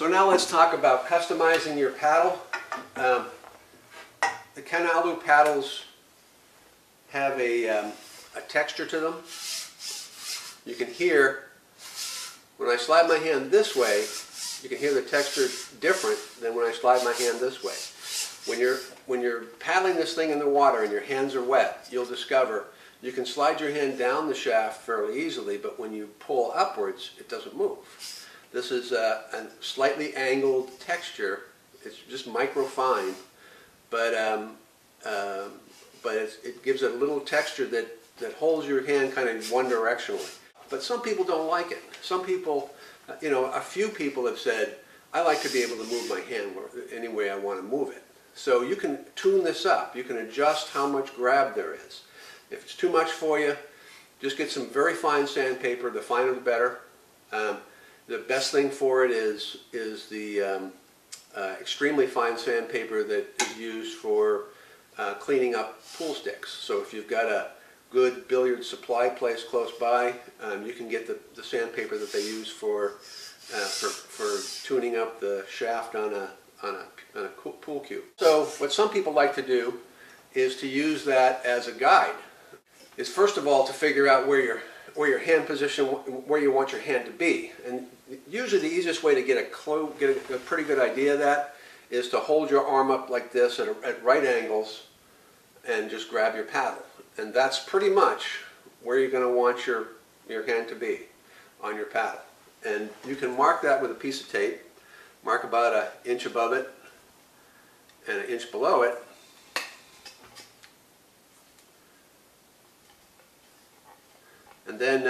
So now let's talk about customizing your paddle. The Ke Nalu paddles have a texture to them. You can hear, when I slide my hand this way, you can hear the texture different than when I slide my hand this way. When you're paddling this thing in the water and your hands are wet, you'll discover you can slide your hand down the shaft fairly easily, but when you pull upwards, it doesn't move. This is a slightly angled texture. It's just microfine, but it gives it a little texture that holds your hand kind of one directionally. But some people don't like it. Some people, a few people have said, I like to be able to move my hand any way I want to move it. So you can tune this up. You can adjust how much grab there is. If it's too much for you, just get some very fine sandpaper. The finer the better. The best thing for it is the extremely fine sandpaper that is used for cleaning up pool sticks. So if you've got a good billiard supply place close by, you can get the sandpaper that they use for tuning up the shaft on a pool cue. So what some people like to do is to use that as a guide. Is first of all to figure out where your hand position, where you want your hand to be. And usually the easiest way to get a pretty good idea of that is to hold your arm up like this at right angles and just grab your paddle. And that's pretty much where you're going to want your hand to be on your paddle. And you can mark that with a piece of tape. Mark about an inch above it and an inch below it. And then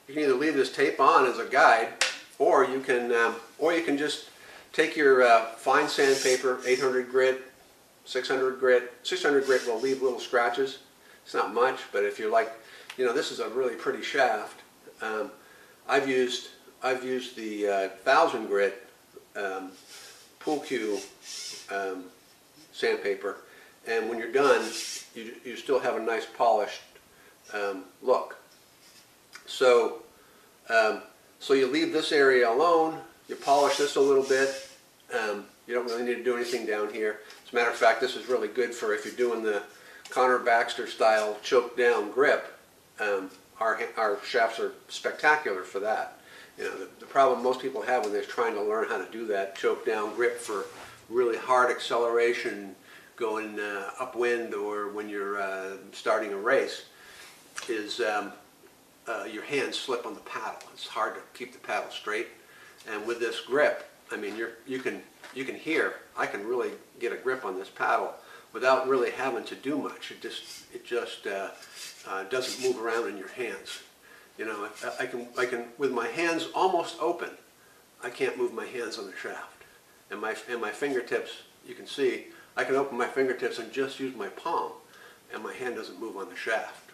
you can either leave this tape on as a guide, or you can just take your fine sandpaper, 800 grit, 600 grit. 600 grit will leave little scratches. It's not much, but if you're like, this is a really pretty shaft. I've used the 1000 grit pool cue sandpaper, and when you're done, you still have a nice polished look. So you leave this area alone, you polish this a little bit, you don't really need to do anything down here. As a matter of fact, this is really good for if you're doing the Connor Baxter style choke down grip. Our shafts are spectacular for that. The problem most people have when they're trying to learn how to do that choke down grip for really hard acceleration going upwind, or when you're starting a race, is your hands slip on the paddle. It's hard to keep the paddle straight. And with this grip, I mean, you can hear, I can really get a grip on this paddle without really having to do much. It just doesn't move around in your hands. I can with my hands almost open, I can't move my hands on the shaft. And my fingertips, you can see, I can open my fingertips and just use my palm, and my hand doesn't move on the shaft.